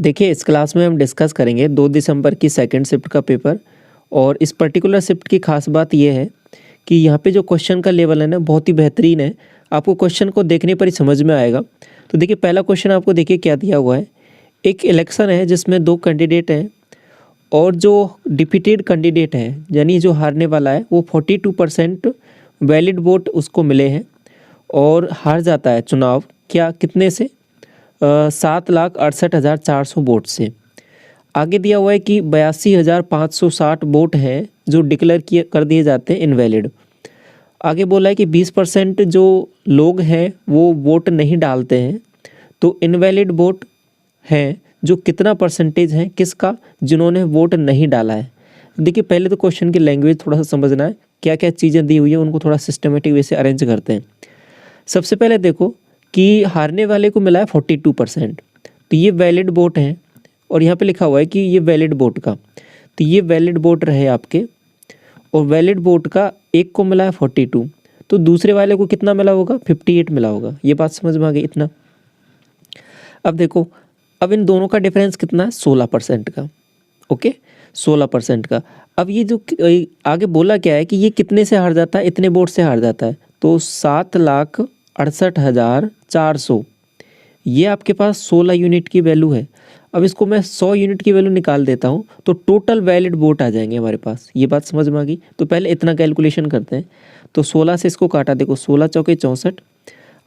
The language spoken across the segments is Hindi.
देखिए, इस क्लास में हम डिस्कस करेंगे 2 दिसंबर की सेकंड शिफ्ट का पेपर। और इस पर्टिकुलर शिफ्ट की खास बात यह है कि यहाँ पे जो क्वेश्चन का लेवल है ना बहुत ही बेहतरीन है। आपको क्वेश्चन को देखने पर ही समझ में आएगा। तो देखिए, पहला क्वेश्चन आपको देखिए क्या दिया हुआ है। एक इलेक्शन है जिसमें 2 कैंडिडेट हैं और जो डिफीटेड कैंडिडेट है यानी जो हारने वाला है वो 42% वैलिड वोट उसको मिले हैं और हार जाता है चुनाव क्या कितने से 7,68,400 वोट से। आगे दिया हुआ है कि 82,560 वोट हैं जो डिक्लेयर किए कर दिए जाते हैं इनवैलिड। आगे बोला है कि 20% जो लोग हैं वो वोट नहीं डालते हैं। तो इनवैलिड वोट हैं जो कितना परसेंटेज है किसका जिन्होंने वोट नहीं डाला है। देखिए, पहले तो क्वेश्चन की लैंग्वेज थोड़ा सा समझना है, क्या क्या चीज़ें दी हुई है उनको थोड़ा सिस्टमेटिक वे से अरेंज करते हैं। सबसे पहले देखो कि हारने वाले को मिला है 42%, तो ये वैलिड वोट हैं और यहाँ पे लिखा हुआ है कि ये वैलिड वोट का, तो ये वैलिड वोट रहे आपके और वैलिड वोट का एक को मिला है 42, तो दूसरे वाले को कितना मिला होगा 58 मिला होगा। ये बात समझ में आ गई इतना। अब देखो, अब इन दोनों का डिफरेंस कितना है 16% का। ओके, 16% का। अब ये जो आगे बोला क्या है कि ये कितने से हार जाता है, इतने वोट से हार जाता है, तो 7,68,400 ये आपके पास 16 यूनिट की वैल्यू है। अब इसको मैं 100 यूनिट की वैल्यू निकाल देता हूँ तो टोटल वैलिड वोट आ जाएंगे हमारे पास। ये बात समझ में आ गई। तो पहले इतना कैलकुलेशन करते हैं। तो 16 से इसको काटा, देखो 16 चौके 64,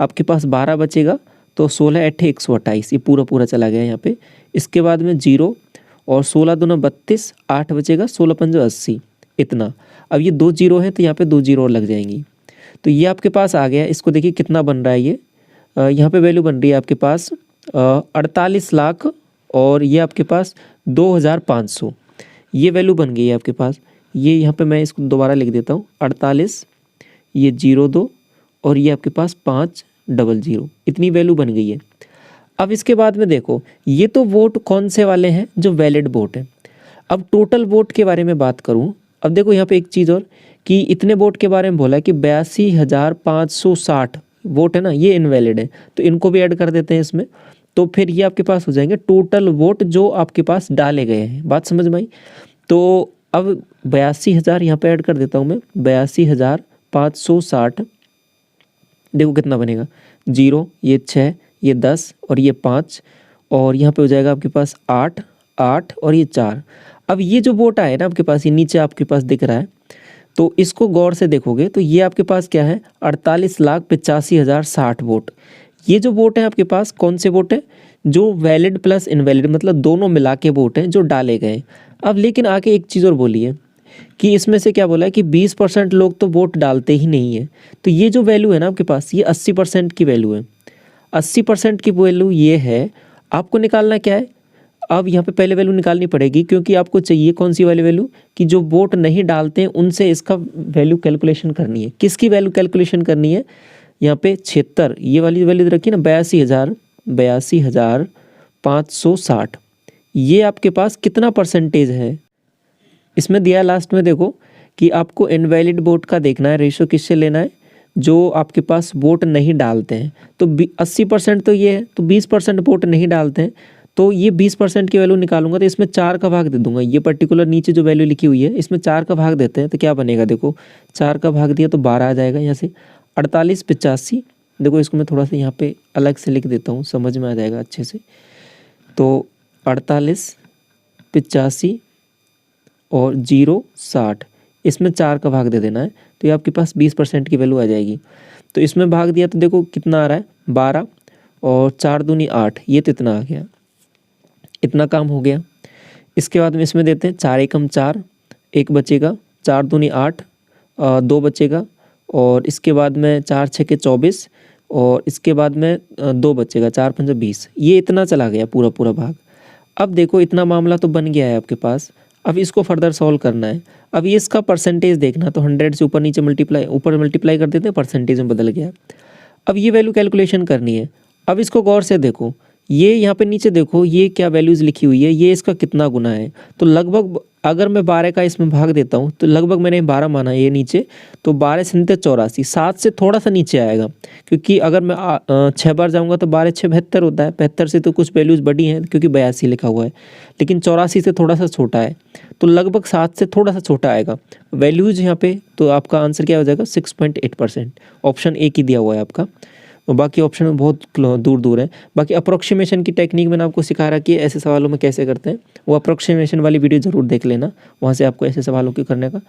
आपके पास 12 बचेगा, तो 16 8 128, ये पूरा पूरा चला गया यहाँ पे। इसके बाद में 0 और 16 दूना 32, 8 बचेगा, 16 पंजे 80 इतना। अब ये 2 0 हैं तो यहाँ पे 2 0 और लग जाएंगी। तो ये आपके पास आ गया। इसको देखिए कितना बन रहा है ये यहाँ पे वैल्यू बन रही है आपके पास 48 लाख और ये आपके पास 2,500 ये वैल्यू बन गई है आपके पास। ये यहाँ पे मैं इसको दोबारा लिख देता हूँ 48, ये 02 और ये आपके पास 500 इतनी वैल्यू बन गई है। अब इसके बाद में देखो, ये तो वोट कौन से वाले हैं जो वैलिड वोट हैं। अब टोटल वोट के बारे में बात करूँ, अब देखो यहाँ पे एक चीज़ और कि इतने वोट के बारे में बोला है कि 82,560 वोट है ना, ये इनवैलिड है, तो इनको भी ऐड कर देते हैं इसमें। तो फिर ये आपके पास हो जाएंगे टोटल वोट जो आपके पास डाले गए हैं। बात समझ में आई। तो अब 82,000 यहाँ पे ऐड कर देता हूँ मैं, 82,560 देखो कितना बनेगा, 0 ये 6 ये 10 और ये 5 और यहाँ पे हो जाएगा आपके पास 8 8 और ये 4। अब ये जो वोट आए ना आपके पास, ये नीचे आपके पास दिख रहा है, तो इसको गौर से देखोगे तो ये आपके पास क्या है 48,85,060 वोट। ये जो वोट है आपके पास कौन से वोट है, जो वैलिड प्लस इनवैलिड मतलब दोनों मिला के वोट हैं जो डाले गए। अब लेकिन आके एक चीज़ और बोली है कि इसमें से क्या बोला है कि 20% लोग तो वोट डालते ही नहीं है। तो ये जो वैल्यू है ना आपके पास, ये 80% की वैल्यू है। 80% की वैल्यू ये है। आपको निकालना क्या है, अब यहाँ पे पहले वैल्यू निकालनी पड़ेगी क्योंकि आपको चाहिए कौन सी वाली वैल्यू कि जो वोट नहीं डालते हैं उनसे इसका वैल्यू कैलकुलेशन करनी है। किसकी वैल्यू कैलकुलेशन करनी है, यहाँ पे 76 ये वाली वैल्यू रखी ना 82,560 ये आपके पास कितना परसेंटेज है इसमें दिया है लास्ट में। देखो कि आपको इनवैलिड वोट का देखना है, रेशो किससे लेना है, जो आपके पास वोट नहीं डालते हैं। तो 80% तो ये है, तो 20% वोट नहीं डालते हैं, तो ये 20% की वैल्यू निकालूंगा तो इसमें 4 का भाग दे दूंगा। ये पर्टिकुलर नीचे जो वैल्यू लिखी हुई है इसमें 4 का भाग देते हैं तो क्या बनेगा, देखो 4 का भाग दिया तो 12 आ जाएगा यहाँ से। 48,85 देखो इसको मैं थोड़ा सा यहाँ पे अलग से लिख देता हूँ, समझ में आ जाएगा अच्छे से। तो 48,85 और 0,60 इसमें 4 का भाग दे देना है तो ये आपके पास 20% की वैल्यू आ जाएगी। तो इसमें भाग दिया तो देखो कितना आ रहा है 12 और 4 दूनी 8, ये तो इतना आ गया, इतना काम हो गया। इसके बाद में इसमें देते हैं 4 एकम 4, 1 बचेगा, 4 दूनी 8, 2 बचेगा और इसके बाद में 4 छके 24 और इसके बाद में 2 बचेगा, 4 पंजे 20, ये इतना चला गया पूरा पूरा भाग। अब देखो इतना मामला तो बन गया है आपके पास। अब इसको फर्दर सॉल्व करना है। अब ये इसका परसेंटेज देखना, तो 100 से ऊपर नीचे ऊपर मल्टीप्लाई कर देते हैं, परसेंटेज में बदल गया। अब ये वैल्यू कैलकुलेशन करनी है। अब इसको गौर से देखो ये यहाँ पे नीचे देखो ये क्या वैल्यूज़ लिखी हुई है, ये इसका कितना गुना है। तो लगभग अगर मैं 12 का इसमें भाग देता हूँ तो लगभग मैंने 12 माना ये नीचे, तो 12 से 84, 7 से थोड़ा सा नीचे आएगा, क्योंकि अगर मैं 6 बार जाऊँगा तो 12 6 72 होता है। 72 से तो कुछ वैल्यूज़ बड़ी हैं क्योंकि 82 लिखा हुआ है, लेकिन 84 से थोड़ा सा छोटा है, तो लगभग 7 से थोड़ा सा छोटा आएगा वैल्यूज़ यहाँ पे। तो आपका आंसर क्या हो जाएगा 6.8%। ऑप्शन ए की दिया हुआ है आपका, और बाकी ऑप्शन में बहुत दूर दूर है। बाकी अप्रोक्सीमेशन की टेक्निक मैंने आपको सिखा रखी है, ऐसे सवालों में कैसे करते हैं, वो अप्रोक्सीमेशन वाली वीडियो ज़रूर देख लेना, वहाँ से आपको ऐसे सवालों के करने का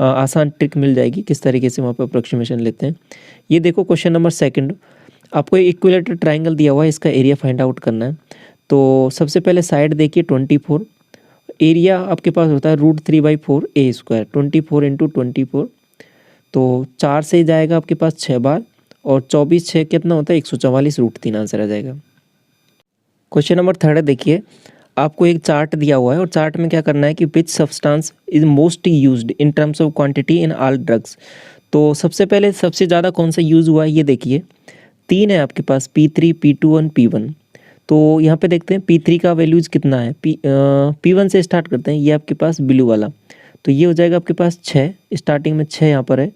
आसान ट्रिक मिल जाएगी, किस तरीके से वहाँ पर अप्रोक्सीमेशन लेते हैं। ये देखो क्वेश्चन नंबर 2, आपको एक इक्विलेटरल ट्राइंगल दिया हुआ है, इसका एरिया फाइंड आउट करना है। तो सबसे पहले साइड देखिए 24, एरिया आपके पास होता है √3/4 a², 24 × 24, तो 4 से जाएगा आपके पास 6 बार, और 24 6 कितना होता है 144 √3 आंसर आ जाएगा। क्वेश्चन नंबर 3 देखिए, आपको एक चार्ट दिया हुआ है और चार्ट में क्या करना है कि which substance is most used in terms of quantity in all drugs. तो सबसे पहले सबसे ज़्यादा कौन सा यूज़ हुआ है ये देखिए, 3 है आपके पास P3 P2 और P1। तो यहाँ पे देखते हैं P3 का वैल्यूज़ कितना है, P1 से स्टार्ट करते हैं, ये आपके पास ब्लू वाला, तो ये हो जाएगा आपके पास 6, स्टार्टिंग में 6 यहाँ पर है,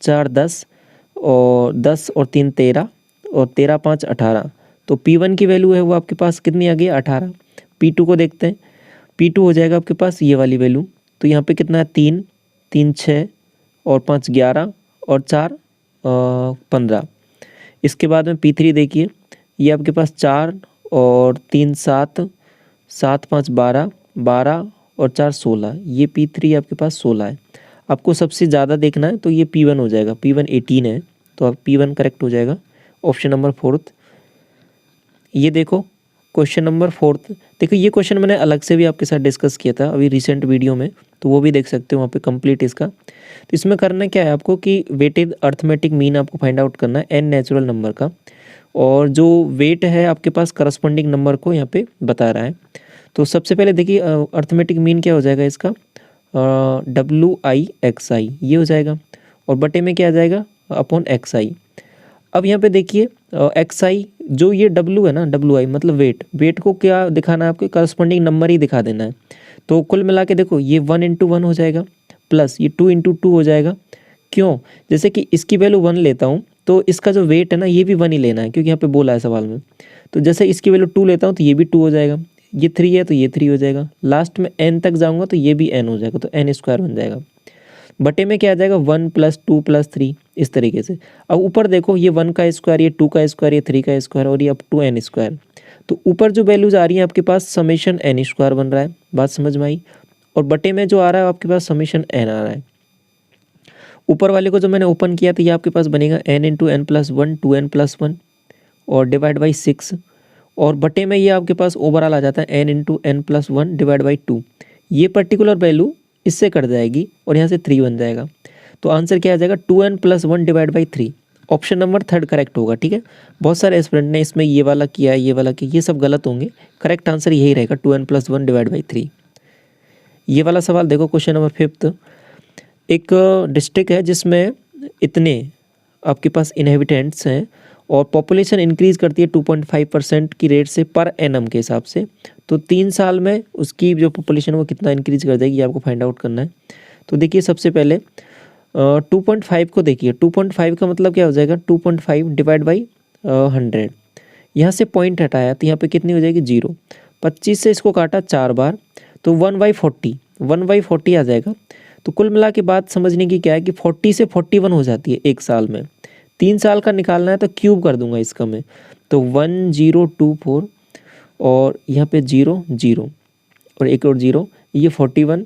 4 10 और 10 और 3 13 और 13 5 18, तो P1 की वैल्यू है वो आपके पास कितनी आ गई 18। P2 को देखते हैं, P2 हो जाएगा आपके पास ये वाली वैल्यू, तो यहाँ पे कितना है 3 3 6 और 5 11 और 4 15। इसके बाद में P3 देखिए, ये आपके पास 4 और 3 7 7 5 12 12 और 4 16, ये P3 आपके पास 16 है। आपको सबसे ज़्यादा देखना है तो ये P1 हो जाएगा, P1 18 है, तो आप P1 करेक्ट हो जाएगा, ऑप्शन नंबर 4। ये देखो क्वेश्चन नंबर 4, देखो ये क्वेश्चन मैंने अलग से भी आपके साथ डिस्कस किया था अभी रिसेंट वीडियो में, तो वो भी देख सकते हो वहाँ पे कंप्लीट इसका। तो इसमें करना क्या है आपको कि वेटेड अर्थमेटिक मीन आपको फाइंड आउट करना है n नेचुरल नंबर का, और जो वेट है आपके पास करस्पॉन्डिंग नंबर को यहाँ पे बता रहा है। तो सबसे पहले देखिए अर्थमेटिक मीन क्या हो जाएगा इसका, WI/XI ये हो जाएगा, और बटे में क्या आ जाएगा अपॉन XI। अब यहाँ पे देखिए XI जो ये W है ना, WI मतलब वेट को क्या दिखाना है आपको, करस्पॉन्डिंग नंबर ही दिखा देना है। तो कुल मिला के देखो ये 1 × 1 हो जाएगा, प्लस ये 2 × 2 हो जाएगा। क्यों, जैसे कि इसकी वैल्यू 1 लेता हूँ तो इसका जो वेट है ना ये भी 1 ही लेना है, क्योंकि यहाँ पे बोला है सवाल में। तो जैसे इसकी वैल्यू 2 लेता हूँ तो ये भी 2 हो जाएगा, ये 3 है तो ये 3 हो जाएगा, लास्ट में n तक जाऊँगा तो ये भी n हो जाएगा, तो n² बन जाएगा। बटे में क्या आ जाएगा 1 + 2 + 3, इस तरीके से। अब ऊपर देखो ये 1 का स्क्वायर, ये 2 का स्क्वायर, ये 3 का स्क्वायर और ये अप टू n²। तो ऊपर जो वैल्यूज आ रही है आपके पास समेशन n² बन रहा है, बात समझ में आई। और बटे में जो आ रहा है आपके पास समेशन n आ रहा है। ऊपर वाले को जो मैंने ओपन किया तो ये आपके पास बनेगा n × n + 1 2n + 1 और डिवाइड बाई 6, और बटे में ये आपके पास ओवरऑल आ जाता है n × n + 1 डिवाइड बाई 2। ये पर्टिकुलर वैल्यू इससे कट जाएगी और यहाँ से 3 बन जाएगा, तो आंसर क्या आ जाएगा 2n + 1 divide by 3। Option number 3 correct होगा, ठीक है। बहुत सारे एस्पिरेंट ने इसमें ये वाला किया, ये वाला किया, ये सब गलत होंगे, करेक्ट आंसर यही रहेगा 2n + 1 डिवाइड बाई 3। ये वाला सवाल देखो क्वेश्चन नंबर 5, एक डिस्ट्रिक्ट है जिसमें इतने आपके पास इनहेबिटेंट्स हैं और पॉपुलेशन इंक्रीज़ करती है 2.5% की रेट से पर एनम के हिसाब से, तो 3 साल में उसकी जो पॉपुलेशन वो कितना इंक्रीज़ कर देगी ये आपको फाइंड आउट करना है। तो देखिए सबसे पहले 2.5 को देखिए, 2.5 का मतलब क्या हो जाएगा 2.5 डिवाइड बाई 100, यहाँ से पॉइंट हटाया तो यहाँ पे कितनी हो जाएगी 0। 25 से इसको काटा 4 बार तो 1/40 आ जाएगा। तो कुल मिला के बात समझने की क्या है कि 40 से 41 हो जाती है एक साल में। 3 साल का निकालना है तो क्यूब कर दूंगा इसका मैं, तो 1024 और यहाँ पे 0 0 और एक और 0, ये 41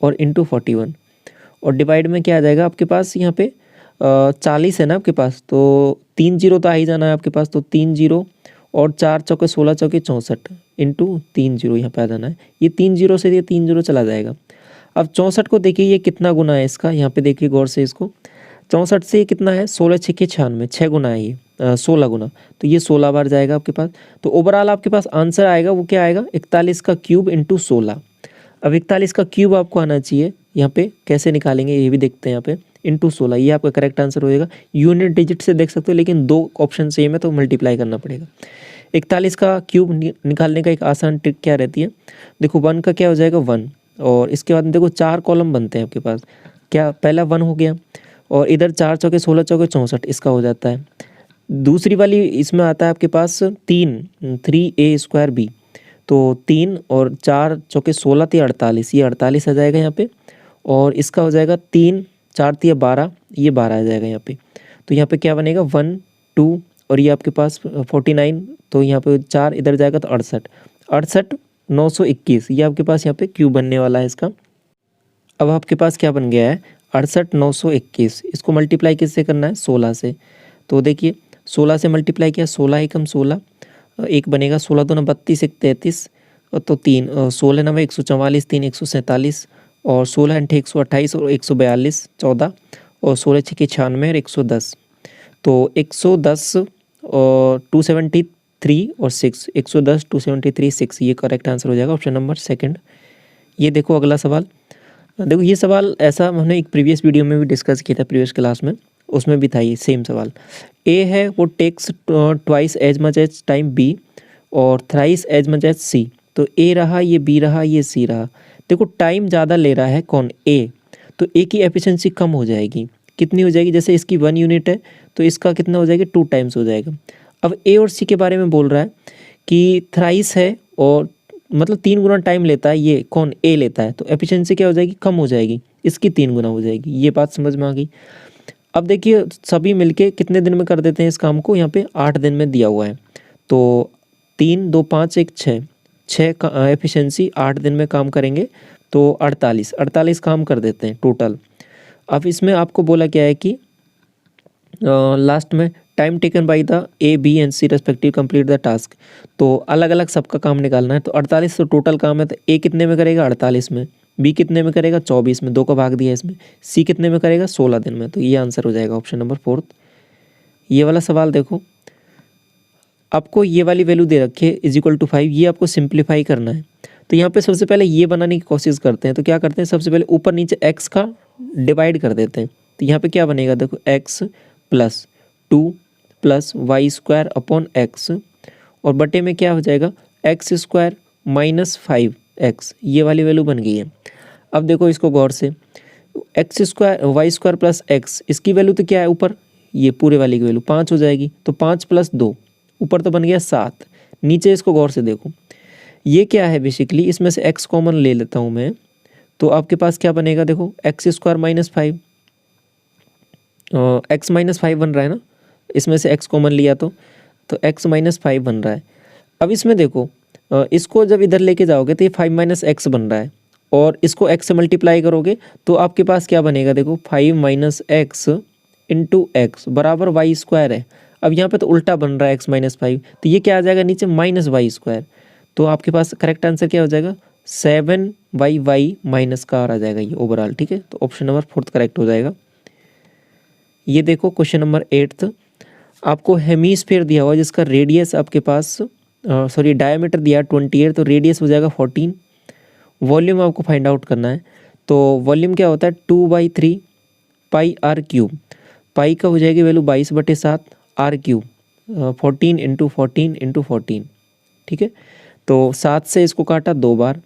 और इंटू 41 और डिवाइड में क्या आ जाएगा आपके पास यहाँ पे 40 है ना आपके पास, तो 3 0 तो आ ही जाना है आपके पास, तो 3 0 और 4 चौके 16 चौके 64 इंटू 3 0 यहाँ पे आ जाना है। ये 3 0 से ये 3 0 चला जाएगा। अब 64 को देखिए ये कितना गुना है इसका, यहाँ पे देखिए गौर से इसको, 64 से ये कितना है 16 6 के 96, 6 गुना है ये 16 गुना, तो ये 16 बार जाएगा आपके पास। तो ओवरऑल आपके पास आंसर आएगा वो क्या आएगा 41 का क्यूब इंटू 16। अब 41 का क्यूब आपको आना चाहिए, यहाँ पे कैसे निकालेंगे ये भी देखते हैं। यहाँ पे इंटू 16, ये आपका करेक्ट आंसर होएगा। यूनिट डिजिट से देख सकते हो, लेकिन 2 ऑप्शन सेम है तो मल्टीप्लाई करना पड़ेगा। 41 का क्यूब निकालने का एक आसान ट्रिक क्या रहती है, देखो 1 का क्या हो जाएगा 1, और इसके बाद देखो 4 कॉलम बनते हैं आपके पास। क्या पहला 1 हो गया, और इधर 4 चौके 16 चौके 64, इसका हो जाता है। दूसरी वाली इसमें आता है आपके पास 3a²b, तो 3 और 4 चौके 16 × 48, ये 48 आ जाएगा यहाँ पे। और इसका हो जाएगा 3 4 × 12, ये 12 आ जाएगा यहाँ पे। तो यहाँ पे क्या बनेगा 1 2, और ये आपके पास 49, तो यहाँ पे 4 इधर जाएगा तो 68, 68 921, ये आपके पास यहाँ पे क्यूब बनने वाला है इसका। अब आपके पास क्या बन गया है 68 921, इसको मल्टीप्लाई किससे करना है 16 से। तो देखिए 16 से मल्टीप्लाई किया, 16 एकम 16, एक बनेगा 16 दूना 32 1 33, तो 3 16 9 144, 3 147, और 16 8 128 और 142 14, और 16 6 96 और 110, तो 110 और 273 और 6, 110 273 6, ये करेक्ट आंसर हो जाएगा ऑप्शन नंबर सेकंड। ये देखो अगला सवाल, देखो ये सवाल ऐसा हमने एक प्रीवियस वीडियो में भी डिस्कस किया था, प्रीवियस क्लास में, उसमें भी था ये सेम सवाल। ए है वो takes twice as much as time B और thrice as much as C, तो ए रहा, ये बी रहा, ये सी रहा। देखो टाइम ज़्यादा ले रहा है कौन, ए, तो ए की एफिशिएंसी कम हो जाएगी। कितनी हो जाएगी, जैसे इसकी 1 यूनिट है तो इसका कितना हो जाएगा 2 टाइम्स हो जाएगा। अब ए और सी के बारे में बोल रहा है कि थ्राइस है और मतलब 3 गुना टाइम लेता है, ये कौन ए लेता है, तो एफिशिएंसी क्या हो जाएगी कम हो जाएगी, इसकी 3 गुना हो जाएगी। ये बात समझ में आ गई। अब देखिए सभी मिलके कितने दिन में कर देते हैं इस काम को, यहाँ पे 8 दिन में दिया हुआ है, तो 3 2 5 1 6 का एफिशिएंसी 8 दिन में काम करेंगे, तो 48 काम कर देते हैं टोटल। अब इसमें आपको बोला क्या है कि लास्ट में time taken by the A B and C respective complete the task, तो अलग अलग सबका काम निकालना है। तो 48 तो टोटल काम है, तो ए कितने में करेगा 48 में, बी कितने में करेगा 24 में, 2 का भाग दिया इसमें, सी कितने में करेगा 16 दिन में, तो ये आंसर हो जाएगा ऑप्शन नंबर 4। ये वाला सवाल देखो, आपको ये वाली वैल्यू दे रखी है =5, ये आपको सिंप्लीफाई करना है। तो यहाँ पे सबसे पहले ये बनाने की कोशिश करते हैं, तो क्या करते हैं सबसे पहले ऊपर नीचे x का डिवाइड कर देते हैं। तो यहाँ पे क्या बनेगा देखो x + 2 + y² अपॉन x, और बटे में क्या हो जाएगा x² - 5x, ये वाली वैल्यू बन गई है। अब देखो इसको गौर से, x² y² + x, इसकी वैल्यू तो क्या है ऊपर, ये पूरे वाली की वैल्यू 5 हो जाएगी, तो 5 + 2, ऊपर तो बन गया 7, नीचे इसको गौर से देखो, ये क्या है बेसिकली, इसमें से x कॉमन ले लेता हूँ मैं, तो आपके पास क्या बनेगा देखो x² - 5, x - 5 बन रहा है ना, इसमें से x कॉमन लिया तो x - 5 बन रहा है। अब इसमें देखो इसको जब इधर लेके जाओगे तो ये 5 - x बन रहा है, और इसको x से मल्टीप्लाई करोगे तो आपके पास क्या बनेगा देखो 5 - x × x बराबर y² है। अब यहाँ पे तो उल्टा बन रहा है x - 5, तो ये क्या आ जाएगा नीचे -y², तो आपके पास करेक्ट आंसर क्या हो जाएगा 7y - आ जाएगा ये ओवरऑल, ठीक है। तो ऑप्शन नंबर 4 करेक्ट हो जाएगा। ये देखो क्वेश्चन नंबर 8, आपको हेमीस्फीयर दिया हुआ जिसका रेडियस आपके पास डायमीटर दिया 28, तो रेडियस हो जाएगा 14। वॉल्यूम आपको फाइंड आउट करना है, तो वॉल्यूम क्या होता है 2/3 πr³, पाई का हो जाएगी वैल्यू 22/7, r³ 14 × 14 × 14, ठीक है। तो 7 से इसको काटा 2 बार,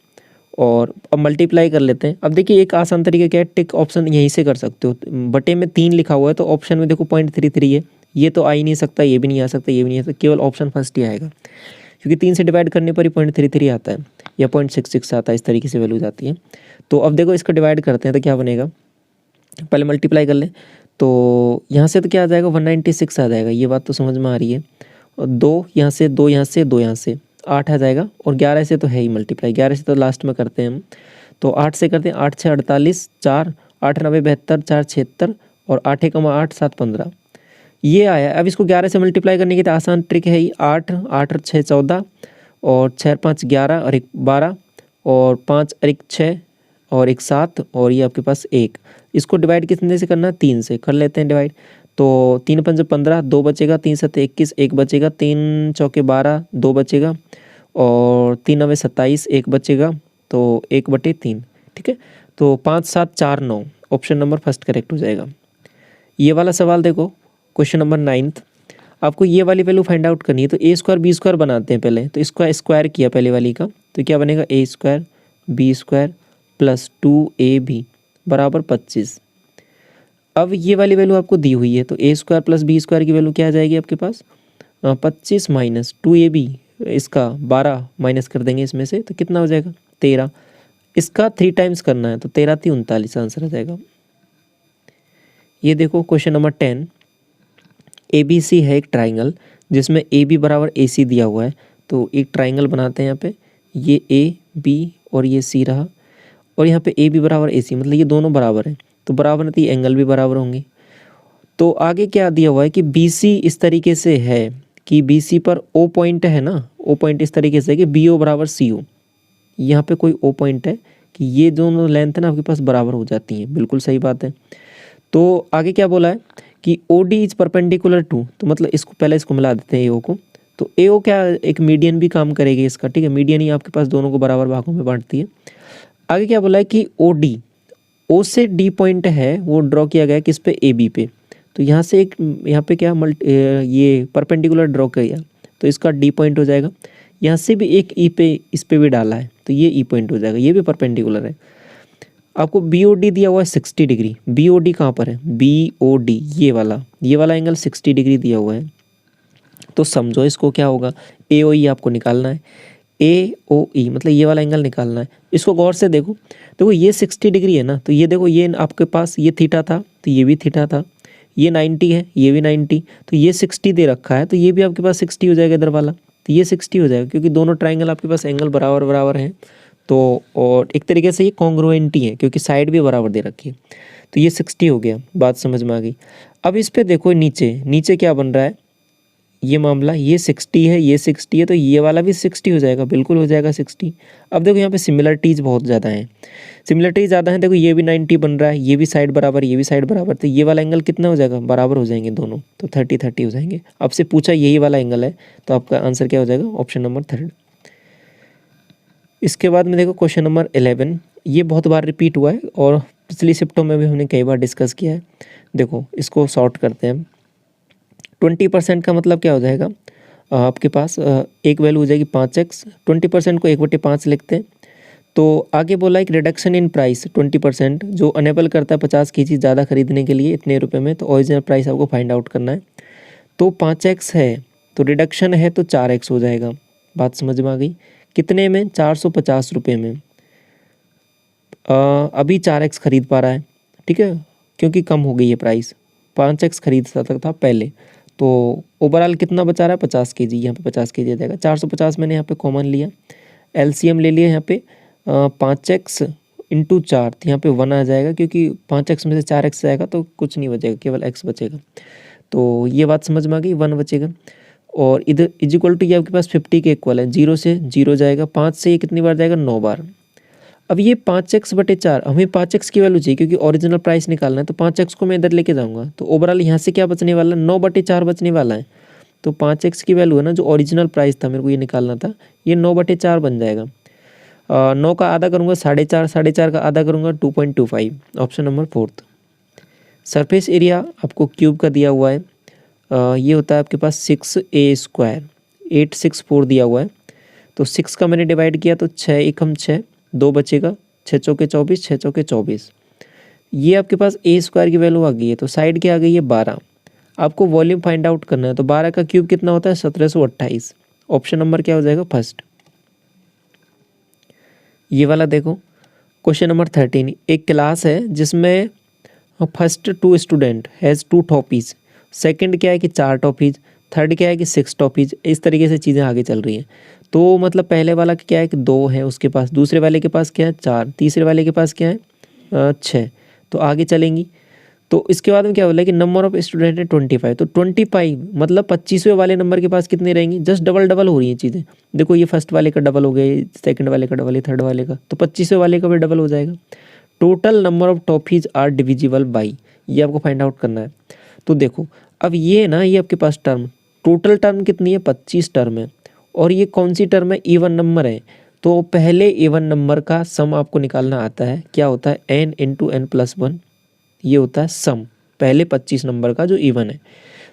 और अब मल्टीप्लाई कर लेते हैं। अब देखिए एक आसान तरीका क्या है, टिक ऑप्शन यहीं से कर सकते हो, बटे में 3 लिखा हुआ है तो ऑप्शन में देखो 0.33 है, ये तो आ ही नहीं सकता, ये भी नहीं आ सकता, ये भी नहीं आ सकता, केवल ऑप्शन फर्स्ट ही आएगा, क्योंकि 3 से डिवाइड करने पर ही 0.33 आता है या 0.66 आता है, इस तरीके से वैल्यू जाती है। तो अब देखो इसको डिवाइड करते हैं तो क्या बनेगा, पहले मल्टीप्लाई कर लें, तो यहाँ से तो क्या आ जाएगा 196 आ जाएगा, ये बात तो समझ में आ रही है। और 2 यहाँ से, 2 यहाँ से, 2 यहाँ से, 8 आ जाएगा, और 11 से तो है ही मल्टीप्लाई, 11 से तो लास्ट में करते हैं हम, तो 8 से करते हैं, 8 6 48, 4 8 9 72, 4 76, और 8 1 8 7 15, ये आया। अब इसको 11 से मल्टीप्लाई करने की तो आसान ट्रिक है ही, 8 8 6 14, और 6 5 11 और 1 12, और 5 और 1 6 और 1 7, और ये आपके पास 1। इसको डिवाइड कितने से करना है 3 से कर लेते हैं डिवाइड, तो 3 5 15, 2 बचेगा, 3 7 21, 1 बचेगा, 3 चौके 12, 2 बचेगा, और 3 9 27, 1 बचेगा, तो 1/3, ठीक है। तो 5 7 4 9, ऑप्शन नंबर फर्स्ट करेक्ट हो जाएगा। ये वाला सवाल देखो, क्वेश्चन नंबर 9th, आपको ये वाली वैल्यू फाइंड आउट करनी है। तो ए स्क्वायर बी स्क्वायर बनाते हैं पहले, तो इसका स्क्वायर किया पहले वाली का, तो क्या बनेगा A square B square plus 2ab बराबर 25। अब ये वाली वैल्यू आपको दी हुई है, तो ए स्क्वायर प्लस बी स्क्वायर की वैल्यू क्या आ जाएगी आपके पास, 25 माइनस 2ab, इसका 12 माइनस कर देंगे इसमें से, तो कितना हो जाएगा 13। इसका 3 टाइम्स करना है, तो 13 3 39 आंसर आ जाएगा। ये देखो क्वेश्चन नंबर 10, ABC है एक ट्राइंगल जिसमें AB बराबर AC दिया हुआ है। तो एक ट्राइंगल बनाते हैं यहाँ पे, ये AB और ये C रहा, और यहाँ पे AB बराबर AC, मतलब ये दोनों बराबर हैं, तो बराबर नहीं तो ये एंगल भी बराबर होंगे। तो आगे क्या दिया हुआ है कि BC इस तरीके से है कि BC पर O पॉइंट है ना, O पॉइंट इस तरीके से है कि BO बराबर CO। यहाँ पे कोई O पॉइंट है कि ये दोनों लेंथ है ना आपके पास बराबर हो जाती हैं, बिल्कुल सही बात है। तो आगे क्या बोला है कि OD इज परपेंडिकुलर टू, तो मतलब इसको पहले इसको मिला देते हैं AO को, तो AO क्या एक मीडियन भी काम करेगी इसका, ठीक है, मीडियन ही आपके पास दोनों को बराबर भागों में बांटती है। आगे क्या बोला है कि OD, O से D पॉइंट है वो ड्रॉ किया गया किस पे, AB पे। तो यहाँ से एक, यहाँ पे क्या ये परपेंडिकुलर ड्रॉ किया, तो इसका D पॉइंट हो जाएगा। यहाँ से भी एक E पे, इस पे भी डाला है, तो ये E पॉइंट हो जाएगा, ये भी परपेंडिकुलर है। आपको BOD दिया हुआ है 60 डिग्री, BOD कहाँ पर है, BOD ये वाला एंगल 60 डिग्री दिया हुआ है। तो समझो इसको क्या होगा, AOE आपको निकालना है, AOE मतलब ये वाला एंगल निकालना है। इसको गौर से देखो, देखो ये 60 डिग्री है ना, तो ये देखो ये आपके पास ये थीटा था, तो ये भी थीटा था, ये 90 है, ये भी 90, तो ये 60 दे रखा है, तो ये भी आपके पास 60 हो जाएगा इधर वाला, तो ये 60 हो जाएगा, क्योंकि दोनों ट्राइंगल आपके पास एंगल बराबर बराबर हैं। तो और एक तरीके से ये कॉन्ग्रुएंट ही है, क्योंकि साइड भी बराबर दे रखी है, तो ये 60 हो गया, बात समझ में आ गई। अब इस पे देखो नीचे क्या बन रहा है, ये मामला, ये 60 है, ये 60 है, तो ये वाला भी 60 हो जाएगा, बिल्कुल हो जाएगा 60। अब देखो यहाँ पे सिमिलरिटीज़ बहुत ज़्यादा हैं, सिमिलरिटीज़ ज़्यादा हैं, देखो ये भी 90 बन रहा है, ये भी साइड बराबर, ये भी साइड बराबर, तो ये वाला एंगल कितना हो जाएगा, बराबर हो जाएंगे दोनों, तो 30 हो जाएंगे। आपसे पूछा यही वाला एंगल है, तो आपका आंसर क्या हो जाएगा, ऑप्शन नंबर 3। इसके बाद में देखो क्वेश्चन नंबर 11, ये बहुत बार रिपीट हुआ है और पिछली शिफ्टों में भी हमने कई बार डिस्कस किया है। देखो इसको सॉर्ट करते हैं, 20% का मतलब क्या हो जाएगा, आपके पास एक वैल्यू हो जाएगी 5x, 20% को 1/5 लिखते हैं। तो आगे बोला एक रिडक्शन इन प्राइस 20% जो अनेबल करता है 50 की चीज़ ज़्यादा खरीदने के लिए इतने रुपए में, तो ओरिजिनल प्राइस आपको फाइंड आउट करना है। तो 5x है, तो रिडक्शन है तो 4x हो जाएगा, बात समझ में आ गई। कितने में, 450 रुपये में। अभी 4x खरीद पा रहा है, ठीक है, क्योंकि कम हो गई है प्राइस, 5x खरीद सकता था पहले। तो ओवरऑल कितना बचा रहा है, 50 kg, यहाँ पे 50 kg आ जाएगा। 450 मैंने यहाँ पे कॉमन लिया, LCM ले लिया यहाँ पे, 5x इंटू 4, तो यहाँ पे 1 आ जाएगा, क्योंकि 5x में से 4x जाएगा तो कुछ नहीं बचेगा, केवल x बचेगा। तो ये बात समझ में आ गई, 1 बचेगा। और इधर इज इक्वल टू ये आपके पास 50 के इक्वल है, 0 से 0 जाएगा, 5 से ये कितनी बार जाएगा, 9 बार। अब ये 5x/4, हमें 5x की वैल्यू चाहिए क्योंकि ओरिजिनल प्राइस निकालना है, तो 5x को मैं इधर लेके जाऊंगा, तो ओवरऑल यहाँ से क्या बचने वाला है, 9/4 बचने वाला है। तो 5x की वैल्यू है ना, जो ओरिजिनल प्राइस था मेरे को ये निकालना था, ये 9/4 बन जाएगा। 9 का आधा करूँगा 4.5, 4.5 का आधा करूँगा 2.25, ऑप्शन नंबर 4। सरफेस एरिया आपको क्यूब का दिया हुआ है, ये होता है आपके पास 6a², 864 दिया हुआ है। तो 6 का मैंने डिवाइड किया तो 6 एकम 6, 2 बचेगा, 6 चौके 24, 6 चौके 24। ये आपके पास a² की वैल्यू आ गई है, तो साइड की आ गई है 12। आपको वॉल्यूम फाइंड आउट करना है, तो 12 का क्यूब कितना होता है, 1728। ऑप्शन नंबर क्या हो जाएगा, फर्स्ट। ये वाला देखो क्वेश्चन नंबर 13, एक क्लास है जिसमें फर्स्ट 2 स्टूडेंट हैज़ 2 टॉपीज़, सेकंड क्या है कि 4 टॉपीज़, थर्ड क्या है कि 6 टॉपीज़, इस तरीके से चीज़ें आगे चल रही हैं। तो मतलब पहले वाला क्या है कि 2 है उसके पास, दूसरे वाले के पास क्या है 4, तीसरे वाले के पास क्या है 6, तो आगे चलेंगी। तो इसके बाद में क्या बोला कि नंबर ऑफ स्टूडेंट है 25, तो 25 मतलब 25वें वाले नंबर के पास कितने रहेंगी, जस्ट डबल हो रही हैं चीज़ें। देखो ये फर्स्ट वाले का डबल हो गया, सेकंड वाले का डबल है, थर्ड वाले का, तो 25वें वाले का भी डबल हो जाएगा। Total number of toffees are divisible by, ये आपको फाइंड आउट करना है। तो देखो अब ये ना, ये आपके पास टर्म, टोटल टर्म कितनी है, 25 टर्म है, और ये कौन सी टर्म है, इवन नंबर है। तो पहले इवन नंबर का सम आपको निकालना आता है, क्या होता है n × n+1, ये होता है सम, पहले 25 नंबर का जो इवन है।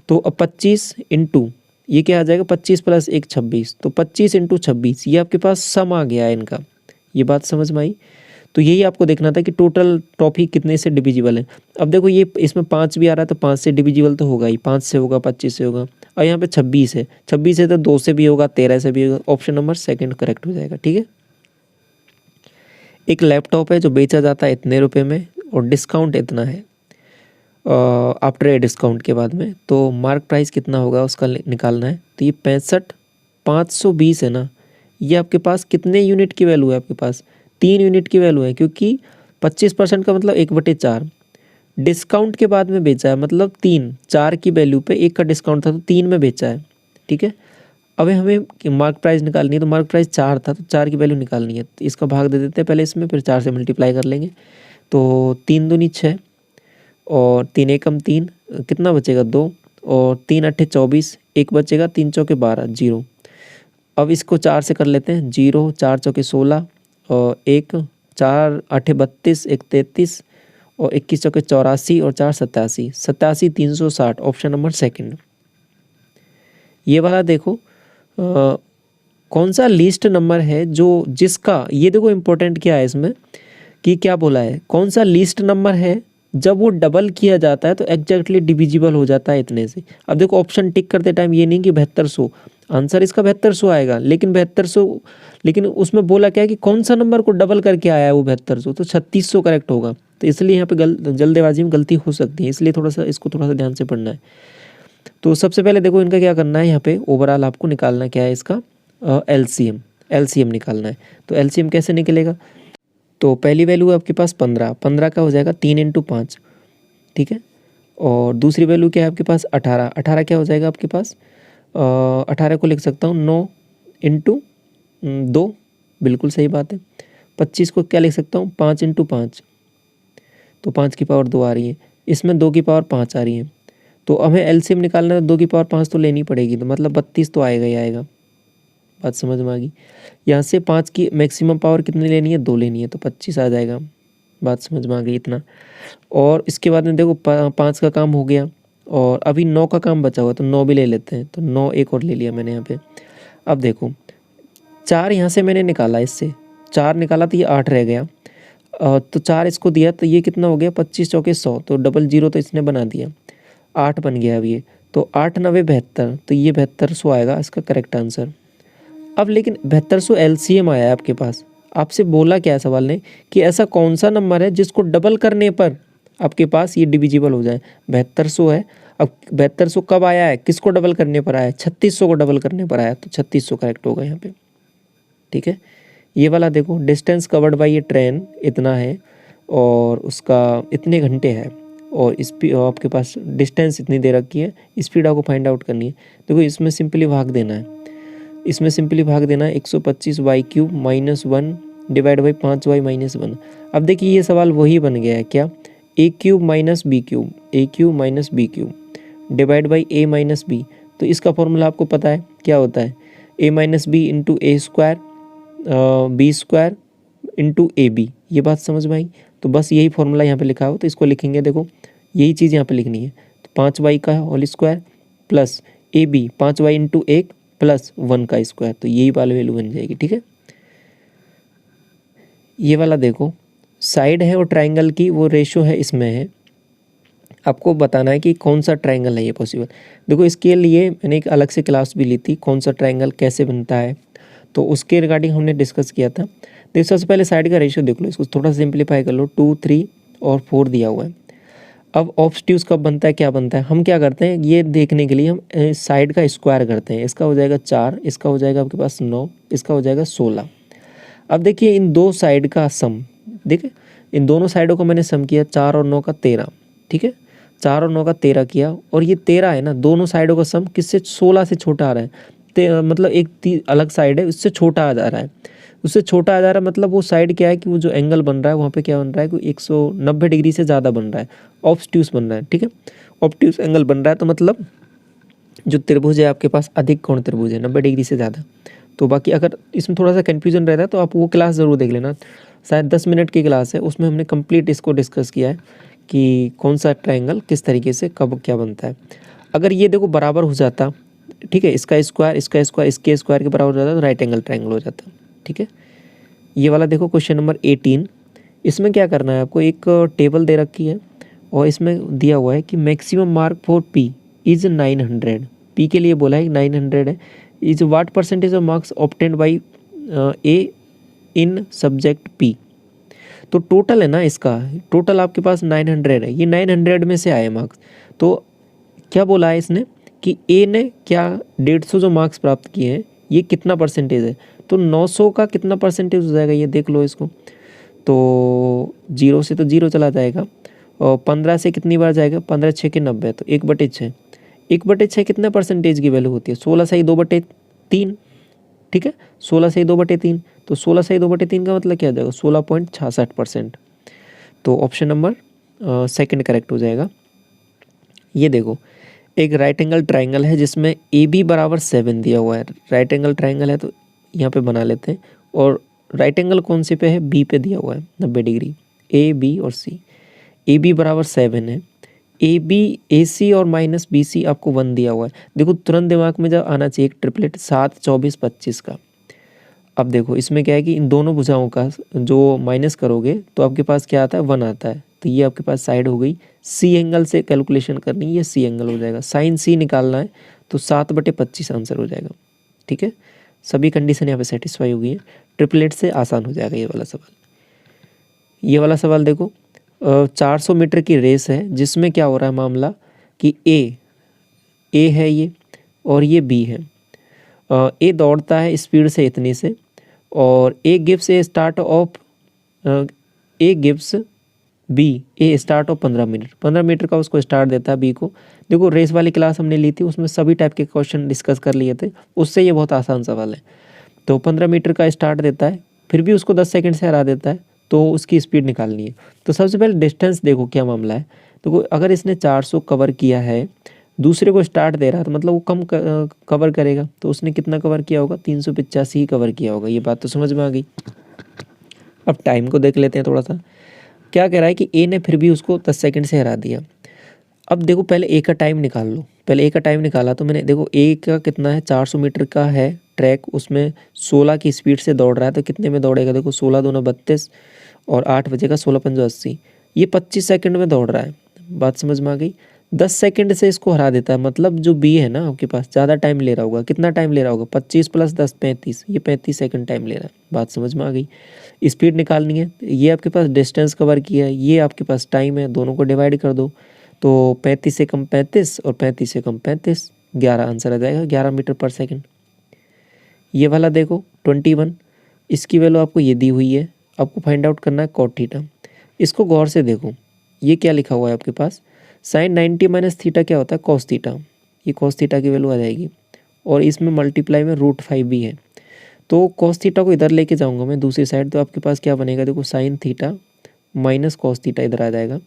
तो अब 25 इंटू ये क्या आ जाएगा, 25 प्लस 1 26, तो 25 इंटू 26 ये आपके पास सम आ गया है इनका। ये बात समझ में आई। तो यही आपको देखना था कि टोटल टॉपिक कितने से डिविजिबल है। अब देखो ये इसमें 5 भी आ रहा है तो 5 से डिविजिबल तो होगा ही, 5 से होगा, 25 से होगा, और यहाँ पे 26 है, 26 है तो 2 से भी होगा, 13 से भी होगा। ऑप्शन नंबर सेकंड करेक्ट हो जाएगा। ठीक है। एक लैपटॉप है जो बेचा जाता है इतने रुपए में और डिस्काउंट इतना है आफ्टर ए डिस्काउंट के बाद में, तो मार्क प्राइस कितना होगा उसका निकालना है। तो ये 65,520 है ना, ये आपके पास कितने यूनिट की वैल्यू है, आपके पास 3 यूनिट की वैल्यू है, क्योंकि 25% का मतलब 1/4 डिस्काउंट के बाद में बेचा है, मतलब 3, 4 की वैल्यू पे 1 का डिस्काउंट था तो 3 में बेचा है। ठीक है। अब हमें मार्क प्राइस निकालनी है, तो मार्क प्राइस 4 था तो 4 की वैल्यू निकालनी है, तो इसका भाग दे देते हैं पहले इसमें, फिर 4 से मल्टीप्लाई कर लेंगे। तो 3 दूनी 6 और 3 एकम 3, कितना बचेगा 2, और 3 अट्ठे 24, 1 बचेगा, 3 चौके 12, 0। अब इसको 4 से कर लेते हैं, 0, 4 चौके 16 और 1, 4 अट्ठे 32, 1 33 और 21 चौके 84 और 4 87, 87 360, ऑप्शन नंबर सेकंड। ये वाला देखो कौन सा लीस्ट नंबर है जो जिसका, ये देखो इंपॉर्टेंट क्या है इसमें कि क्या बोला है, कौन सा लीस्ट नंबर है जब वो डबल किया जाता है तो एग्जैक्टली डिविजिबल हो जाता है इतने से। अब देखो ऑप्शन टिक करते टाइम ये नहीं कि 7200, आंसर इसका 7200 आएगा, लेकिन 7200, लेकिन उसमें बोला क्या है कि कौन सा नंबर को डबल करके आया है वो 7200, तो 3600 करेक्ट होगा। तो इसलिए यहाँ पे जल्दबाजी में गलती हो सकती है, इसलिए थोड़ा सा इसको थोड़ा सा ध्यान से पढ़ना है। तो सबसे पहले देखो इनका क्या करना है, यहाँ पे ओवरऑल आपको निकालना क्या है इसका एलसीएम निकालना है। तो एलसीएम कैसे निकलेगा, तो पहली वैल्यू है आपके पास 15, 15 का हो जाएगा 3 इंटू 5। ठीक है। और दूसरी वैल्यू क्या है आपके पास 18, 18 क्या हो जाएगा आपके पास 18 को लिख सकता हूँ 9 इंटू 2, बिल्कुल सही बात है। 25 को क्या लिख सकता हूँ 5 इंटू 5, तो 5 की पावर 2 आ रही है, इसमें 2 की पावर 5 आ रही है। तो हमें एलसीएम निकालना है, 2 की पावर 5 तो लेनी पड़ेगी, तो मतलब 32 तो आएगा ही आएगा। बात समझ में आ गई। यहाँ से 5 की मैक्सिमम पावर कितनी लेनी है, 2 लेनी है, तो 25 आ जाएगा। बात समझ में आ गई इतना। और इसके बाद में देखो 5 का काम हो गया और अभी 9 का काम बचा हुआ, तो 9 भी ले लेते हैं, तो 9 एक और ले लिया मैंने यहाँ पे। अब देखो 4 यहाँ से मैंने निकाला, इससे 4 निकाला तो ये 8 रह गया, तो 4 इसको दिया तो ये कितना हो गया 25 चौके 100, तो डबल 0 तो इसने बना दिया, 8 बन गया अब ये, तो 8 9 72, तो ये 7200 आएगा इसका करेक्ट आंसर। अब लेकिन 7200 एलसीएम आया है आपके पास, आपसे बोला क्या है सवाल ने कि ऐसा कौन सा नंबर है जिसको डबल करने पर आपके पास ये डिविजिबल हो जाए। 7200 है, अब 7200 कब आया है, किसको डबल करने पर आया है, 3600 को डबल करने पर आया, तो 3600 करेक्ट होगा यहाँ पे। ठीक है। ये वाला देखो डिस्टेंस कवर्ड बाई ये ट्रेन इतना है और उसका इतने घंटे है, और स्पीड आपके पास डिस्टेंस इतनी दे रखी है, स्पीड आपको फाइंड आउट करनी है। देखो इसमें सिंपली भाग देना है, इसमें सिंपली भाग देना है 125y³ - 1 डिवाइड बाई 5y - 1। अब देखिए ये सवाल वही बन गया है क्या, a³ - b³ a³ - b³ divide by a - b। तो इसका फॉर्मूला आपको पता है क्या होता है, a - b into a² b² into ab। ये बात समझ में आई। तो बस यही फॉर्मूला यहाँ पे लिखा हो, तो इसको लिखेंगे, देखो यही चीज़ यहाँ पे लिखनी है। तो 5y का whole square plus ab 5y into 1 plus 1 का स्क्वायर, तो यही वाली वैल्यू बन जाएगी। ठीक है। ये वाला देखो साइड है और ट्राइंगल की वो रेशो है, इसमें है, आपको बताना है कि कौन सा ट्राइंगल है ये पॉसिबल। देखो इसके लिए मैंने एक अलग से क्लास भी ली थी, कौन सा ट्राइंगल कैसे बनता है, तो उसके रिगार्डिंग हमने डिस्कस किया था। देखो सबसे पहले साइड का रेशियो देख लो, इसको थोड़ा सा सिंप्लीफाई कर लो, 2 3 और 4 दिया हुआ है। अब ऑब्ट्यूज कब बनता है, क्या बनता है, हम क्या करते हैं ये देखने के लिए हम साइड का स्क्वायर करते हैं। इसका हो जाएगा 4, इसका हो जाएगा आपके पास 9, इसका हो जाएगा 16। अब देखिए इन दो साइड का सम, देखिए इन दोनों साइडों को मैंने सम किया, 4 और 9 का 13। ठीक है, 4 और 9 का 13 किया, और ये 13 है ना, दोनों साइडों का सम किससे 16 से छोटा आ रहा है, मतलब एक अलग साइड है उससे छोटा आ जा रहा है, उससे छोटा आ जा रहा है, मतलब वो साइड क्या है कि वो जो एंगल बन रहा है वहाँ पे क्या बन रहा है, कोई 190 डिग्री से ज़्यादा बन रहा है, ऑब्ट्यूस बन रहा है। ठीक है, ऑब्ट्यूस एंगल बन रहा है, तो मतलब जो त्रिभुज है आपके पास अधिक कोण त्रिभुज है, 90 डिग्री से ज़्यादा। तो बाकी अगर इसमें थोड़ा सा कन्फ्यूजन रहता है तो आप वो क्लास ज़रूर देख लेना, शायद 10 मिनट की क्लास है, उसमें हमने कंप्लीट इसको डिस्कस किया है कि कौन सा ट्रायंगल किस तरीके से कब क्या बनता है। अगर ये देखो बराबर हो जाता, ठीक है, इसका स्क्वायर इसके स्क्वायर के बराबर हो जाता तो राइट एंगल ट्रायंगल हो जाता। ठीक है, ये वाला देखो क्वेश्चन नंबर 18। इसमें क्या करना है आपको, एक टेबल दे रखी है और इसमें दिया हुआ है कि maximum mark for P is 900। P के लिए बोला है 900 है। Is what percentage of marks obtained by A in subject P. तो टोटल है ना, इसका टोटल आपके पास 900 है, ये 900 में से आए मार्क्स। तो क्या बोला है इसने कि ए ने क्या 150 जो मार्क्स प्राप्त किए हैं ये कितना परसेंटेज है। तो 900 का कितना परसेंटेज हो जाएगा ये देख लो इसको। तो 0 से तो 0 चला जाएगा और 15 से कितनी बार जाएगा, 15 6 के 90, तो 1/6। 1/6 कितना परसेंटेज की वैल्यू होती है, 16 सही 2/3। ठीक है, 16 सही 2/3, तो 16 सही 2/3 का मतलब क्या हो जाएगा, 16.66%। तो ऑप्शन नंबर सेकंड करेक्ट हो जाएगा। ये देखो एक राइट एंगल ट्राइंगल है जिसमें ए बी बराबर 7 दिया हुआ है। राइट एंगल ट्राइंगल है तो यहाँ पे बना लेते हैं। और राइट एंगल कौन से पे है, बी पे दिया हुआ है 90 डिग्री, ए बी और सी। ए बी बराबर 7 है, ए बी ए सी और माइनस बी सी आपको 1 दिया हुआ है। देखो तुरंत दिमाग में जब आना चाहिए एक ट्रिपलेट 7 24 25 का। अब देखो इसमें क्या है कि इन दोनों भुजाओं का जो माइनस करोगे तो आपके पास क्या आता है, 1 आता है। तो ये आपके पास साइड हो गई। सी एंगल से कैलकुलेशन करनी है, ये सी एंगल हो जाएगा। साइन सी निकालना है तो 7/25 आंसर हो जाएगा। ठीक है, सभी कंडीशन यहाँ पे सेटिस्फाई हो गई है। ट्रिपलेट से आसान हो जाएगा ये वाला सवाल। ये वाला सवाल देखो 400 मीटर की रेस है जिसमें क्या हो रहा है मामला कि ए है ये और ये बी है। ए दौड़ता है स्पीड से इतनी से और A gives A start of A gives B A start of 15 metre का उसको स्टार्ट देता है बी को। देखो रेस वाली क्लास हमने ली थी, उसमें सभी टाइप के क्वेश्चन डिस्कस कर लिए थे, उससे ये बहुत आसान सवाल है। तो 15 मीटर का स्टार्ट देता है, फिर भी उसको 10 सेकंड से हरा देता है, तो उसकी स्पीड निकालनी है। तो सबसे पहले डिस्टेंस देखो क्या मामला है। तो अगर इसने 400 कवर किया है, दूसरे को स्टार्ट दे रहा है तो मतलब वो कम कवर करेगा। तो उसने कितना कवर किया होगा, 385 ही कवर किया होगा। ये बात तो समझ में आ गई। अब टाइम को देख लेते हैं थोड़ा सा। क्या कह रहा है कि ए ने फिर भी उसको 10 सेकंड से हरा दिया। अब देखो पहले ए का टाइम निकाल लो। पहले ए का टाइम निकाला तो मैंने, देखो ए का कितना है, 400 मीटर का है ट्रैक, उसमें 16 की स्पीड से दौड़ रहा है। तो कितने में दौड़ेगा, देखो 16 दूना 32 और 8 बजेगा 16 पंजो 80। ये 25 सेकंड में दौड़ रहा है। बात समझ में आ गई। 10 सेकंड से इसको हरा देता है, मतलब जो बी है ना आपके पास ज़्यादा टाइम ले रहा होगा। कितना टाइम ले रहा होगा, 25 + 10 35, ये 35 सेकंड टाइम ले रहा है। बात समझ में आ गई। स्पीड निकालनी है, ये आपके पास डिस्टेंस कवर किया है, ये आपके पास टाइम है, दोनों को डिवाइड कर दो। तो 35 से कम 35 और 35 से कम 35, 11 आंसर आ जाएगा, 11 मीटर पर सेकंड। ये वाला देखो 21, इसकी वैल्यू आपको ये दी हुई है, आपको फाइंड आउट करना है कॉट थीटा। इसको गौर से देखो, ये क्या लिखा हुआ है आपके पास, साइन 90 माइनस थीटा क्या होता है, कॉस थीटा। ये कॉस थीटा की वैल्यू आ जाएगी और इसमें मल्टीप्लाई में √5 भी है। तो कॉस थीटा को इधर लेके जाऊंगा मैं दूसरी साइड, तो आपके पास क्या बनेगा, देखो sine theta minus cos theta इधर आ जाएगा।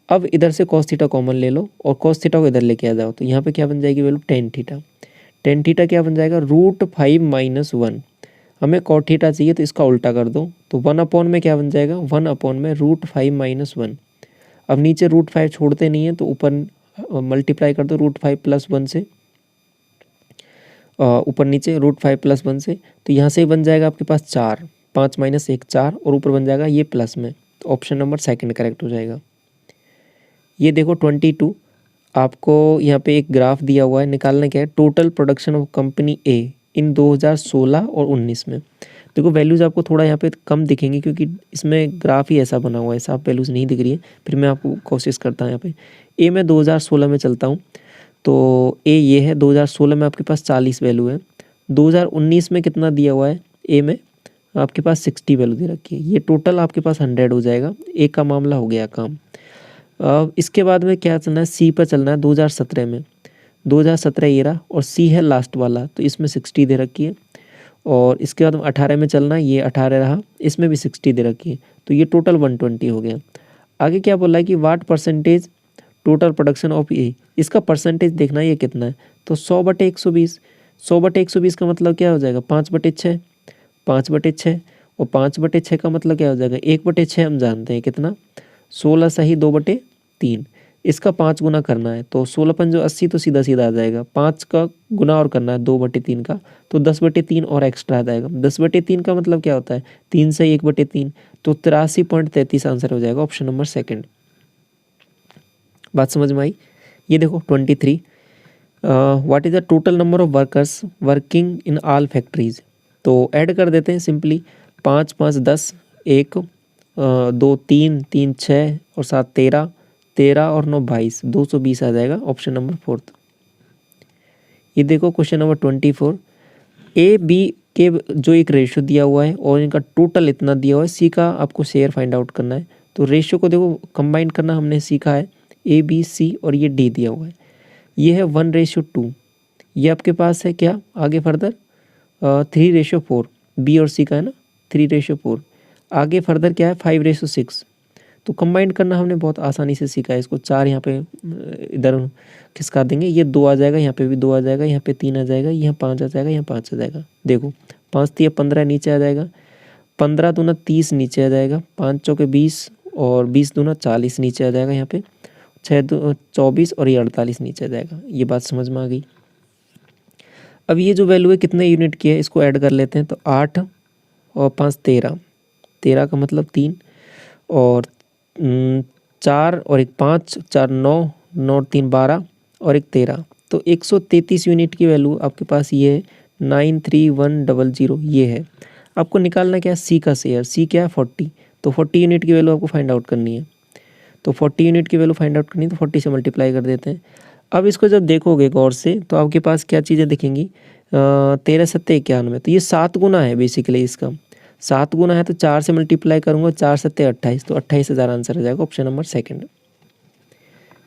अब इधर से कॉस थीटा कॉमन ले लो और कॉस थीटा को इधर लेके आ जाओ, तो यहाँ पे क्या बन जाएगी value, tan theta. Tan theta क्या बन जाएगा, √5 - 1। हमें कॉट थीटा चाहिए तो इसका उल्टा कर दो, तो 1/, में क्या बन जाएगा, 1/, में √5 - 1। अब नीचे √5 छोड़ते नहीं है तो ऊपर मल्टीप्लाई कर दो √5 + 1 से, ऊपर नीचे √5 + 1 से। तो यहाँ से बन जाएगा आपके पास 4, 5 - 1 4, और ऊपर बन जाएगा ये प्लस में। तो ऑप्शन नंबर सेकंड करेक्ट हो जाएगा। ये देखो 22, आपको यहाँ पे एक ग्राफ दिया हुआ है, निकालना क्या है, टोटल प्रोडक्शन ऑफ कंपनी ए इन 2016 और 19 में। देखो वैल्यूज़ आपको थोड़ा यहाँ पे कम दिखेंगी क्योंकि इसमें ग्राफ ही ऐसा बना हुआ है, साफ वैल्यूज़ नहीं दिख रही है। फिर मैं आपको कोशिश करता हूँ यहाँ पे। ए में 2016 में चलता हूँ, तो ए ये है 2016 में आपके पास 40 वैल्यू है। 2019 में कितना दिया हुआ है, ए में आपके पास 60 वैल्यू दे रखी है। ये टोटल आपके पास 100 हो जाएगा। ए का मामला हो गया काम। इसके बाद में क्या चलना है, सी पर चलना है। 2017 में 2017 ये रहा और सी है लास्ट वाला, तो इसमें 60 दे रखी है। और इसके बाद 18 में चलना है, ये 18 रहा, इसमें भी 60 दे रखी है। तो ये टोटल 120 हो गया। आगे क्या बोला है कि वाट परसेंटेज टोटल प्रोडक्शन ऑफ ए, इसका परसेंटेज देखना है ये कितना है। तो 100/120, 100/120 का मतलब क्या हो जाएगा, 5/6, 5/6, और 5/6 का मतलब क्या हो जाएगा, 1/6 हम जानते हैं कितना, 16 सही 2/3, इसका 5 गुना करना है तो 16×5 80, तो सीधा सीधा आ जाएगा। 5 का गुना और करना है 2/3 का, तो 10/3 और एक्स्ट्रा आ जाएगा। 10/3 का मतलब क्या होता है, 3 सही 1/3, तो 83.33 आंसर हो जाएगा ऑप्शन नंबर सेकंड। बात समझ में आई। ये देखो 23, what is the total number of workers working in all factories. तो ऐड कर देते हैं सिंपली, 5 5 10, 1 2 3 3 6 और 7 13, 13 और 9 22, 220 आ जाएगा ऑप्शन नंबर फोर्थ। ये देखो क्वेश्चन नंबर 24, ए बी के जो एक रेशियो दिया हुआ है और इनका टोटल इतना दिया हुआ है, सी का आपको शेयर फाइंड आउट करना है। तो रेशियो को देखो कंबाइन करना हमने सीखा है, ए बी सी और ये डी दिया हुआ है, ये है 1:2। ये आपके पास है क्या आगे फर्दर 3:4, बी और सी का है ना 3:4। आगे फर्दर क्या है 5:6। तो कंबाइन करना हमने बहुत आसानी से सीखा है इसको। 4 यहाँ पे इधर खिसका देंगे, ये 2 आ जाएगा, यहाँ पे भी 2 आ जाएगा, यहाँ पे 3 आ जाएगा, यहाँ 5 आ जाएगा, यहाँ 5 आ जाएगा। देखो 5 3 15 नीचे आ जाएगा, 15 दूना 30 नीचे आ जाएगा, 5 चौके 20 और 20 दूना 40 नीचे आ जाएगा, यहाँ पे 6 24 और ये 48 नीचे आ जाएगा। ये बात समझ में आ गई। अब ये जो वैल्यू है कितने यूनिट की है इसको ऐड कर लेते हैं। तो 8 और 5 13, 13 का मतलब 3 और 4 और 1 5, 4 9, 9 3 12 और 1 13, तो 133 यूनिट की वैल्यू आपके पास ये है 93100 ये है। आपको निकालना क्या है, सी का शेयर, सी क्या है 40, तो 40 यूनिट की वैल्यू आपको फाइंड आउट करनी है। तो 40 यूनिट की वैल्यू फाइंड आउट करनी है, तो 40 से मल्टीप्लाई कर देते हैं। अब इसको जब देखोगे गौर से तो आपके पास क्या चीज़ें दिखेंगी, 13 7 91, तो ये 7 गुना है बेसिकली इसका, 7 गुना है तो 4 से मल्टीप्लाई करूँगा, 4 7 28, तो 28,000 आंसर आ जाएगा ऑप्शन नंबर सेकंड।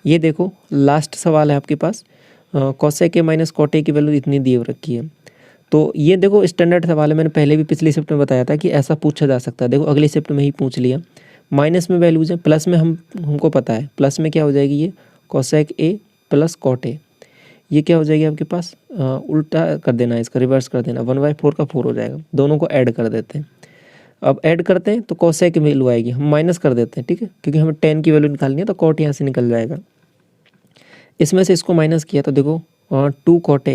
ये देखो लास्ट सवाल है आपके पास, cosec A minus cot A की वैल्यू इतनी दी रखी है। तो ये देखो स्टैंडर्ड सवाल है, मैंने पहले भी पिछली शिफ्ट में बताया था कि ऐसा पूछा जा सकता है। देखो अगली शिफ्ट में ही पूछ लिया। माइनस में वैल्यूज है, प्लस में हमको पता है, प्लस में क्या हो जाएगी ये cosec A plus cot A, ये क्या हो जाएगी आपके पास, उल्टा कर देना है इसका, रिवर्स कर देना, 1/4 का 4 हो जाएगा। दोनों को ऐड कर देते हैं। अब ऐड करते हैं तो कोसेक की वैल्यू आएगी, हम माइनस कर देते हैं, ठीक है, क्योंकि हमें 10 की वैल्यू निकालनी है, तो कॉट यहाँ से निकल जाएगा। इसमें से इसको माइनस किया तो देखो 2 कॉट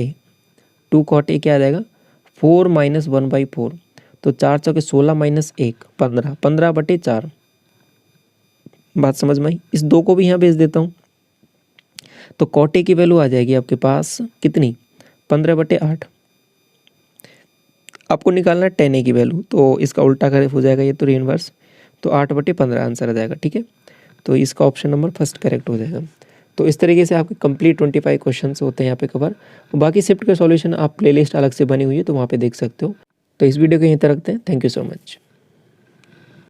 ए क्या आ जाएगा 4 - 1/4, तो 4 चौके 16 - 1 15, 15/4। बात समझ में आई। इस 2 को भी यहाँ भेज देता हूँ, तो कॉट ए की वैल्यू आ जाएगी आपके पास कितनी 15/8। आपको निकालना है 10 की वैल्यू, तो इसका उल्टा करे हो जाएगा ये, तो इनवर्स, तो 8/15 आंसर आ जाएगा, ठीक है। तो इसका ऑप्शन नंबर फर्स्ट करेक्ट हो जाएगा। तो इस तरीके से आपके कंप्लीट 25 क्वेश्चंस होते हैं यहाँ पे कवर। बाकी शिफ्ट के सॉल्यूशन आप प्लेलिस्ट अलग से बनी हुई है तो वहाँ पे देख सकते हो। तो इस वीडियो को यहीं तक रखते हैं। Thank you so much.